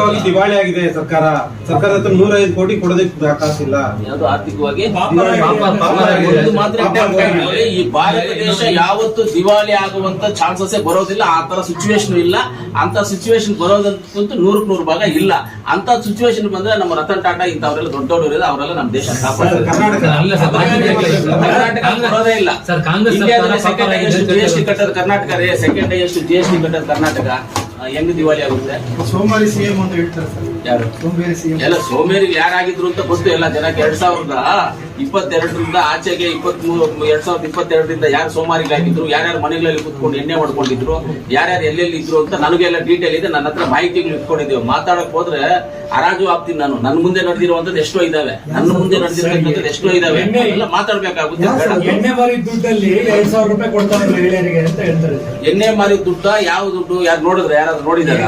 ಆರ್ಥಿಕವಾಗಿ ದಿವಾಳಿ ಆಗಿದೆ ಸರ್ಕಾರದ ಹತ್ರ 105 ಕೋಟಿ ಕೊಡೋದಕ್ಕೆ ಕಾಸಿಲ್ಲ. ಯಾವುದು ಆರ್ಥಿಕವಾಗಿ ಈ ಭಾರತ ದೇಶ ಯಾವತ್ತು ದಿವಾಳಿ ಆಗುವಂತ ಚಾನ್ಸಸ್ ಬರೋದಿಲ್ಲ. ಆ ತರ ಸಿಚುವೇಶನ್ ಇಲ್ಲ. ಅಂತ ಸಿಚುವೇಶನ್ ಬರೋದಂತೂ 100% ಭಾಗ ಇಲ್ಲ. ಅಂತ ಸಿಚುವೇಶನ್ ಬಂದ್ರೆ ನಮ್ಮ ರತನ್ ಟಾಟಾ ಇಂಥವರೆಲ್ಲ ದೊಡ್ಡವರು ಇರೋದು, ಅವರೆಲ್ಲ ನಮ್ಮ ದೇಶ ಬರೋದೇ ಇಲ್ಲ. GST ಕಟ್ಟೋದು ಕರ್ನಾಟಕ ರೇ, ಸೆಕೆಂಡ್ ಹೈಯೆಸ್ಟ್ GST ಕಟ್ಟೋದು ಕರ್ನಾಟಕ. ಹೆಂಗ್ ದಿವಾಳಿ ಆಗುತ್ತೆ? ಸೋಮಾರಿ ಸಿಎಂ ಅಂತ ಹೇಳ್ತಾರೆ ಸರ್. ಯಾರು ಎಲ್ಲ ಸೋಮೇರಿಗೆ ಯಾರಾಗಿದ್ರು ಅಂತ ಗೊತ್ತು ಎಲ್ಲ ಜನಕ್ಕೆ. 2022ರಿಂದ ಆಚೆಗೆ 2022ರಿಂದ ಯಾರು ಸೋಮಾರಿಗಾಗಿದ್ರು, ಯಾರ್ಯಾರು ಮನೆಗಳಲ್ಲಿ ಕುತ್ಕೊಂಡು ಎಣ್ಣೆ ಮಾಡ್ಕೊಂಡಿದ್ರು, ಯಾರ್ಯಾರು ಎಲ್ಲೆಲ್ಲಿ ಇದ್ರು ಅಂತ ನನಗೆಲ್ಲ ಡೀಟೇಲ್ ಇದೆ. ನನ್ನ ಹತ್ರ ಮಾಹಿತಿಗಳು ಇಟ್ಕೊಂಡಿದ್ದೀವಿ. ಮಾತಾಡಕ್ ಹೋದ್ರೆ ಹರಾಜು ಆಗ್ತೀನಿ ನಾನು. ನನ್ನ ಮುಂದೆ ನಡೆದಿರುವಂತದ್ದು ಎಷ್ಟೋ ಇದಾವೆ, ನನ್ನ ಮುಂದೆ ನಡೆದಿರುವಂತದ್ದು ಎಷ್ಟೋ ಇದಾವೆ, ಎಲ್ಲ ಮಾತಾಡ್ಬೇಕಾಗುತ್ತೆ. ಎಣ್ಣೆ ಮಾರಿ ದುಡ್ಡಲ್ಲಿ 2,000 ರೂಪಾಯಿ ಕೊಡ್ತಾರೆ ಮಹಿಳೆಯರಿಗೆ ಅಂತ ಹೇಳ್ತಾರೆ. ಎಣ್ಣೆ ಮಾರಿ ದುಡ್ಡ ಯಾವ ದುಡ್ಡು? ಯಾರು ನೋಡಿದ್ರೆ? ಯಾರಾದ್ರೂ ನೋಡಿದಾರೆ?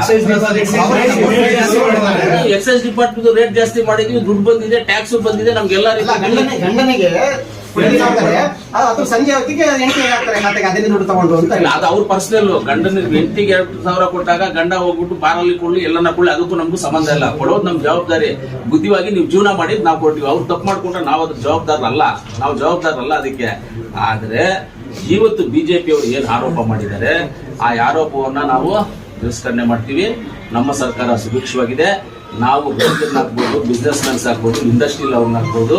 ಎಕ್ಸೈಸ್ ಡಿಪಾರ್ಟ್ಮೆಂಟ್ ರೇಟ್ ಜಾಸ್ತಿ ಮಾಡಿದ್ವಿ, ದುಡ್ಡು ಬಂದಿದೆ, ಟ್ಯಾಕ್ಸ್ ಬಂದಿದೆ ನಮ್ಗೆಲ್ಲ. ಗಂಡನಿಗೆ ಸಂಜೆ ಹೊತ್ತಿಗೆ ಅದನ್ನೇ ದುಡ್ಡು ತಗೊಂಡು ಅಂತ ಅದು ಅವ್ರ ಪರ್ಸನಲ್. ಗಂಡನಿಗೆ ಹೆಂಡತಿಗೆ 2,000 ಕೊಟ್ಟಾಗ ಗಂಡ ಹೋಗ್ಬಿಟ್ಟು ಬಾರಲ್ಲಿ ಕೊಳ್ಳಿ ಎಲ್ಲನ್ನ ಕೊಳ್ಳಿ, ಅದಕ್ಕೂ ನಮ್ಗೂ ಸಂಬಂಧ ಇಲ್ಲ. ಕೊಡೋದು ನಮ್ ಜವಾಬ್ದಾರಿ. ಬುದ್ಧಿವಾಗಿ ನೀವು ಜೀವನ ಮಾಡಿದ್ ನಾವು ಕೊಡ್ತೀವಿ. ಅವ್ರು ತಪ್ಪು ಮಾಡ್ಕೊಂಡ್ರೆ ನಾವು ಅದ್ರ ಜವಾಬ್ದಾರಲ್ಲ, ನಾವು ಜವಾಬ್ದಾರಲ್ಲ ಅದಕ್ಕೆ. ಆದ್ರೆ ಇವತ್ತು ಬಿಜೆಪಿ ಅವರು ಏನ್ ಆರೋಪ ಮಾಡಿದ್ದಾರೆ, ಆ ಆರೋಪವನ್ನ ನಾವು ತಿರಸ್ಕರಣೆ ಮಾಡ್ತೀವಿ. ನಮ್ಮ ಸರ್ಕಾರ ಸುಭಿಕ್ಷವಾಗಿದೆ. ನಾವು ರೈತರನ್ನ ಹಾಕ್ಬೋದು, ಬಿಸ್ನೆಸ್ ಮ್ಯಾನ್ಸ್ ಹಾಕ್ಬೋದು, ಇಂಡಸ್ಟ್ರಿಯಲ್ ಅವ್ರನ್ನ ಹಾಕ್ಬೋದು,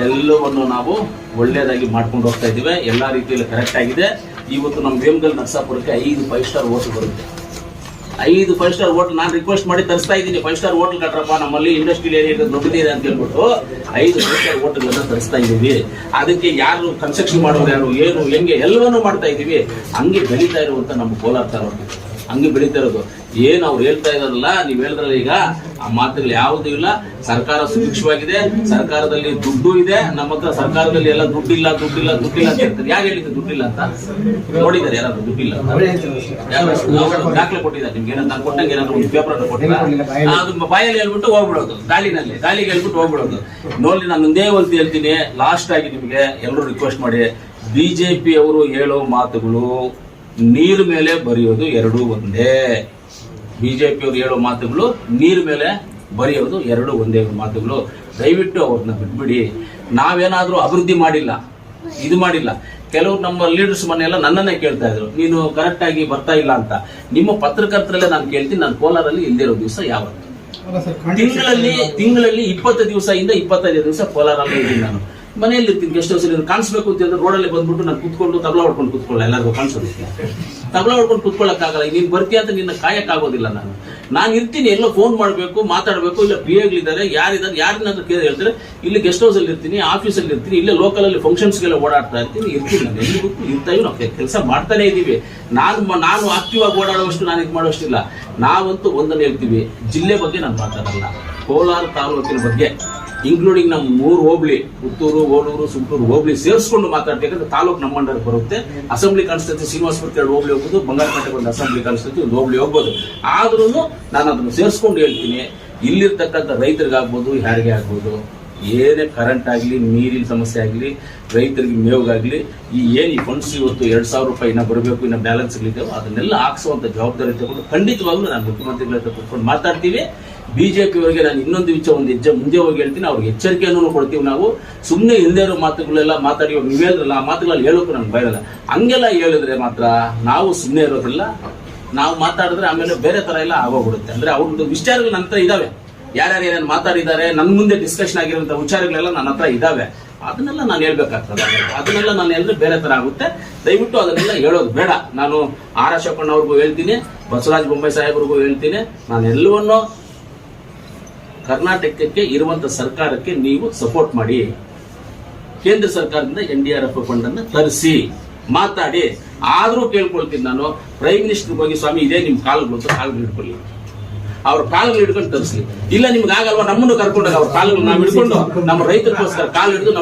ಎಲ್ಲವನ್ನು ನಾವು ಒಳ್ಳೇದಾಗಿ ಮಾಡ್ಕೊಂಡು ಹೋಗ್ತಾ ಇದ್ದೀವಿ. ಎಲ್ಲಾ ರೀತಿಯಲ್ಲಿ ಕರೆಕ್ಟ್ ಆಗಿದೆ. ಇವತ್ತು ನಮ್ಮ ವೇಮಗಲ್ ನರಸಾಪುರಕ್ಕೆ 5 5 ಸ್ಟಾರ್ ಹೋಟೆಲ್ ಬರುತ್ತೆ. 5 5 ಸ್ಟಾರ್ ಹೋಟೆಲ್ ನಾನು ರಿಕ್ವೆಸ್ಟ್ ಮಾಡಿ ತರಿಸ್ತಾ ಇದ್ದೀನಿ. 5 ಸ್ಟಾರ್ ಹೋಟೆಲ್ ಕಟ್ರಪ್ಪ, ನಮ್ಮಲ್ಲಿ ಇಂಡಸ್ಟ್ರಿಯಲ್ ಏರಿಯಾ ದೊಡ್ಡದಿದೆ ಅಂತ ಹೇಳ್ಬಿಟ್ಟು 5 5 ಸ್ಟಾರ್ ಹೋಟೆಲ್ ಅನ್ನ ತರಿಸ್ತಾ ಇದ್ದೀವಿ. ಅದಕ್ಕೆ ಯಾರು ಕನ್ಸ್ಟ್ರಕ್ಷನ್ ಮಾಡೋರು, ಯಾರು ಏನು ಹೆಂಗೆ ಎಲ್ಲವನ್ನೂ ಮಾಡ್ತಾ ಇದ್ದೀವಿ. ಹಂಗೆ ಬೆಳೀತಾ ಇರುವಂತ ನಮ್ಮ ಕೋಲಾರ ತಾಲೂಕು ಹಂಗೆ ಬೆಳೀತಾ ಇರೋದು. ಏನ್ ಅವ್ರು ಹೇಳ್ತಾ ಇದಾರಲ್ಲ, ನೀವ್ ಹೇಳಿದ್ರಲ್ಲ ಈಗ, ಆ ಮಾತುಗಳು ಯಾವುದೂ ಇಲ್ಲ. ಸರ್ಕಾರ ಸುಭಿಕ್ಷವಾಗಿದೆ, ಸರ್ಕಾರದಲ್ಲಿ ದುಡ್ಡು ಇದೆ. ನಮ್ಮ ಹತ್ರ ಸರ್ಕಾರದಲ್ಲಿ ಎಲ್ಲ ದುಡ್ಡಿಲ್ಲ ಅಂತ ಹೇಳ್ತಾರೆ. ಯಾರು ಹೇಳಿದ್ರು ದುಡ್ಡಿಲ್ಲ ಅಂತ? ನೋಡಿದ್ದಾರೆ ಯಾರಾದ್ರೂ ದುಡ್ಡಿಲ್ಲ ಅಂತ? ದಾಖಲೆ ಕೊಟ್ಟಿದ್ದಾರೆ ನಿಮ್ಗೆ? ನಾನು ಕೊಟ್ಟಂಗೆ ಏನಾದ್ರು ಒಂದು ಪೇಪರ್ ಕೊಟ್ಟಿಲ್ಲ. ಅದು ಬಾಯಲ್ಲಿ ಹೇಳ್ಬಿಟ್ಟು ಹೋಗ್ಬಿಡೋದು, ಗಾಲಿಗೆ ಹೇಳ್ಬಿಟ್ಟು ಹೋಗ್ಬಿಡೋದು. ನೋಡಿ, ನಾನು ಒಂದೇ ಒಂದು ಹೇಳ್ತೀನಿ ಲಾಸ್ಟ್ ಆಗಿ ನಿಮ್ಗೆ ಎಲ್ಲರೂ ರಿಕ್ವೆಸ್ಟ್ ಮಾಡಿ. ಬಿಜೆಪಿ ಅವರು ಹೇಳೋ ಮಾತುಗಳು ನೀರ್ ಮೇಲೆ ಬರೆಯೋದು ಎರಡೂ ಒಂದೇ. ಬಿಜೆಪಿ ಅವರು ಹೇಳೋ ಮಾತುಗಳು ನೀರ್ ಮೇಲೆ ಬರೆಯೋದು ಎರಡೂ ಒಂದೇ ಮಾತುಗಳು. ದಯವಿಟ್ಟು ಅವ್ರನ್ನ ಬಿಟ್ಬಿಡಿ. ನಾವೇನಾದ್ರೂ ಅಭಿವೃದ್ಧಿ ಮಾಡಿಲ್ಲ, ಇದು ಮಾಡಿಲ್ಲ. ಕೆಲವರು ನಮ್ಮ ಲೀಡರ್ಸ್ ಮನೆಯೆಲ್ಲ ನನ್ನನ್ನೇ ಕೇಳ್ತಾ ಇದ್ರು, ನೀನು ಕರೆಕ್ಟ್ ಆಗಿ ಬರ್ತಾ ಇಲ್ಲ ಅಂತ. ನಿಮ್ಮ ಪತ್ರಕರ್ತರಲ್ಲೇ ನಾನು ಕೇಳ್ತೀನಿ, ನಾನು ಕೋಲಾರಲ್ಲಿ ಇಲ್ದಿರೋ ದಿವಸ ಯಾವತ್ತು? ತಿಂಗಳಲ್ಲಿ 20 ದಿವಸದಿಂದ 25 ದಿವಸ ಕೋಲಾರಲ್ಲೇ ಇದ್ದೀನಿ ನಾನು. ಮನೆಯಲ್ಲಿ ಇರ್ತೀನಿ, ಗೆಸ್ಟ್ ಹೌಸ್ ಅಲ್ಲಿ. ಕಾಣಿಸ್ಬೇಕು ಅಂತ ರೋಡಲ್ಲಿ ಬಂದ್ಬಿಟ್ಟು ನಾನು ಕುತ್ಕೊಂಡು ತಬಲಾ ಹೊಡ್ಕೊಂಡು ಕುತ್ಕೊಳ್ಳ. ಎಲ್ಲರಿಗೂ ಕಾಣಿಸೋದಕ್ಕೆ ತಬಲಾ ಹೊಡ್ಕೊಂಡು ಕುತ್ಕೊಳ್ಳಕ್ಕಾಗಲ್ಲ. ನೀನ್ ಬರ್ತೀಯ ಅಂತ ನಿನ್ನ ಕಾಯಕ್ಕಾಗೋದಿಲ್ಲ. ನಾನು ಇರ್ತೀನಿ, ಎಲ್ಲೋ ಫೋನ್ ಮಾಡ್ಬೇಕು, ಮಾತಾಡ್ಬೇಕು. ಇಲ್ಲ PAಗಳಿದ್ದಾರೆ, ಯಾರಿದ್ದಾರೆ, ಯಾರನ್ನಾದ್ರೂ ಕೇಳಿ ಹೇಳ್ತಾರೆ. ಇಲ್ಲಿ ಗೆಸ್ಟ್ ಹೌಸ್ ಅಲ್ಲಿ ಇರ್ತೀನಿ, ಆಫೀಸಲ್ಲಿ ಇರ್ತೀನಿ, ಇಲ್ಲೇ ಲೋಕಲ್ ಅಲ್ಲಿ ಫಂಕ್ಷನ್ಸ್ಗೆಲ್ಲ ಓಡಾಡ್ತಾ ಇರ್ತೀನಿ. ನಾನು ಎಲ್ಲಿ ಗೊತ್ತು ಇರ್ತಾವಿ, ನಾವು ಕೆಲಸ ಮಾಡ್ತಾನೆ ಇದೀವಿ. ನಾನು ಆಕ್ಟಿವ್ ಆಗಿ ಓಡಾಡುವಷ್ಟು ನಾನು ಇದು ಮಾಡುವಷ್ಟಿಲ್ಲ. ನಾವಂತೂ ಒಂದನ್ನು ಹೇಳ್ತೀವಿ, ಜಿಲ್ಲೆ ಬಗ್ಗೆ ನಾನು ಮಾತಾಡಲ್ಲ, ಕೋಲಾರ ತಾಲೂಕಿನ ಬಗ್ಗೆ ಇನ್ಕ್ಲೂಡಿಂಗ್ ನಮ್ಮ 3 ಹೋಬಳಿ, ಪುತ್ತೂರು, ಓಲೂರು, ಸುಂಟೂರು ಹೋಬಳಿ ಸೇರಿಸ್ಕೊಂಡು ಮಾತಾಡ್ಬೇಕಂದ್ರೆ ತಾಲೂಕು ನಮ್ಮ ಅಂಡರ್ ಬರುತ್ತೆ. ಅಸೆಂಬ್ಲಿ ಕಾನ್ಸ್ಟಿಟ್ಯೂನ್ಸಿ ಶ್ರೀನಿವಾಸಪುರ 2 ಹೋಬಳಿ ಹೋಗ್ಬೋದು, ಬಂಗಾರಪೇಟೆಗೆ ಒಂದು ಅಸೆಂಬ್ಲಿ ಕಾನ್ಸ್ಟಿಟ್ಯೂನ್ಸಿ 1 ಹೋಬಳಿ ಹೋಗ್ಬೋದು. ಆದ್ರೂ ನಾನು ಅದನ್ನು ಸೇರಿಸ್ಕೊಂಡು ಹೇಳ್ತೀನಿ. ಇಲ್ಲಿರ್ತಕ್ಕಂಥ ರೈತರಿಗಾಗ್ಬೋದು, ಯಾರಿಗೆ ಆಗ್ಬೋದು, ಏನೇ ಕರೆಂಟ್ ಆಗಲಿ, ನೀರಿನ ಸಮಸ್ಯೆ ಆಗಲಿ, ರೈತರಿಗೆ ಮೇವಿಗಾಗಲಿ, ಈ ಫಂಡ್ಸ್ ಇವತ್ತು 2,000 ರೂಪಾಯಿ ಇನ್ನ ಬರಬೇಕು, ಇನ್ನ ಬ್ಯಾಲೆನ್ಸ್ ಇದ್ದಾವೆ, ಅದನ್ನೆಲ್ಲ ಹಾಕ್ಸುವಂತ ಜವಾಬ್ದಾರಿ ತಗೊಂಡು ಖಂಡಿತವಾಗ್ಲೂ ನಾನು ಮುಖ್ಯಮಂತ್ರಿಗಳ ಹತ್ರ ಕೂತ್ಕೊಂಡು ಮಾತಾಡ್ತೀವಿ. ಬಿಜೆಪಿ ಅವರಿಗೆ ನಾನು ಇನ್ನೊಂದು ಒಂದು ಹೆಜ್ಜೆ ಮುಂದೆ ಹೋಗಿ ಹೇಳ್ತೀನಿ. ಅವ್ರಿಗೆ ಎಚ್ಚರಿಕೆಯನ್ನು ಕೊಡ್ತೀವಿ. ನಾವು ಸುಮ್ಮನೆ ಹಿಂದೆ ಇರೋ ಮಾತುಗಳೆಲ್ಲ ಮಾತಾಡಿ ನೀವು ಹೇಳಿದ್ರಲ್ಲ, ಆ ಮಾತುಗಳಲ್ಲಿ ಹೇಳೋಕೆ ನಮ್ಗೆ ಬಯಲಲ್ಲ. ಹಂಗೆಲ್ಲ ಹೇಳಿದ್ರೆ ಮಾತ್ರ ನಾವು ಸುಮ್ಮನೆ ಇರೋದಿಲ್ಲ. ನಾವು ಮಾತಾಡಿದ್ರೆ ಆಮೇಲೆ ಬೇರೆ ತರ ಎಲ್ಲ ಆಗೋಗ್ಬಿಡುತ್ತೆ. ಅಂದ್ರೆ ಅವ್ರದ್ದು ವಿಚಾರಗಳು ನನ್ನ ಹತ್ರ ಇದಾವೆ. ಯಾರ್ಯಾರು ಏನೇನು ಮಾತಾಡಿದ್ದಾರೆ, ನನ್ನ ಮುಂದೆ ಡಿಸ್ಕಷನ್ ಆಗಿರುವಂತ ವಿಚಾರಗಳೆಲ್ಲ ನನ್ನ ಹತ್ರ ಇದಾವೆ. ಅದನ್ನೆಲ್ಲ ನಾನು ಹೇಳ್ಬೇಕಾಗ್ತದೆ. ಅದನ್ನೆಲ್ಲ ನಾನು ಹೇಳಿದ್ರೆ ಬೇರೆ ತರ ಆಗುತ್ತೆ. ದಯವಿಟ್ಟು ಅದನ್ನೆಲ್ಲ ಹೇಳೋದು ಬೇಡ. ನಾನು ಆರ್ ಅಶೋಕಣ್ಣ ಅವ್ರಿಗೂ ಹೇಳ್ತೀನಿ, ಬಸವರಾಜ ಬೊಮ್ಮಾಯಿ ಸಾಹೇಬ್ರಿಗೂ ಹೇಳ್ತೀನಿ, ನಾನು ಎಲ್ಲವನ್ನೂ ಕರ್ನಾಟಕಕ್ಕೆ ಇರುವಂತ ಸರ್ಕಾರಕ್ಕೆ ನೀವು ಸಪೋರ್ಟ್ ಮಾಡಿ. ಕೇಂದ್ರ ಸರ್ಕಾರದಿಂದ NDRF ಫಂಡ್ ಅನ್ನ ತರಿಸಿ ಮಾತಾಡಿ. ಆದ್ರೂ ಕೇಳ್ಕೊಳ್ತೀನಿ ನಾನು, ಪ್ರೈಮ್ ಮಿನಿಸ್ಟರ್ ಹೋಗಿ, ಸ್ವಾಮಿ ಇದೇ ನಿಮ್ ಕಾಲುಗಳು ಹಿಡ್ಕೊಳ್ಳಿ, ಅವ್ರ ಕಾಲುಗಳು ಹಿಡ್ಕೊಂಡು ತರಿಸ್ಲಿ. ಇಲ್ಲ ನಿಮ್ಗೆ ಆಗಲ್ವಾ, ನಮ್ಮನ್ನು ಕರ್ಕೊಂಡಾಗ ಅವ್ರ ಕಾಲುಗಳು ನಾವು ಹಿಡ್ಕೊಂಡು ನಮ್ಮ ರೈತರಿಗೋಸ್ಕರ ಕಾಲು ಹಿಡಿದು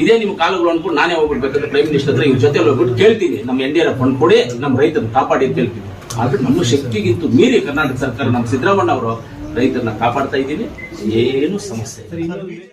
ಇದೇ ನಿಮ್ ಕಾಲುಗಳು ಅನ್ಕೊಂಡು ನಾನೇ ಹೋಗ್ಬಿಡ್ಬೇಕಂದ್ರೆ ಪ್ರೈಮ್ ಮಿನಿಸ್ಟರ್ ಹತ್ರ ಇವ್ರ ಜೊತೆ ಹೋಗ್ಬಿಟ್ಟು ಕೇಳ್ತೀನಿ, ನಮ್ಮ NDRF ಫಂಡ್ ಕೊಡಿ, ನಮ್ಮ ರೈತರನ್ನ ಕಾಪಾಡಿ ಅಂತ ಹೇಳ್ತೀನಿ. ಆದ್ರೆ ನಮ್ಮ ಶಕ್ತಿಗಿಂತೂ ಮೀರಿ ಕರ್ನಾಟಕ ಸರ್ಕಾರ, ನಮ್ಮ ಸಿದ್ದರಾಮಣ್ಣ ಅವರು ರೈತರನ್ನ ಕಾಪಾಡ್ತಾ ಇದ್ದೀವಿ. ಏನು ಸಮಸ್ಯೆ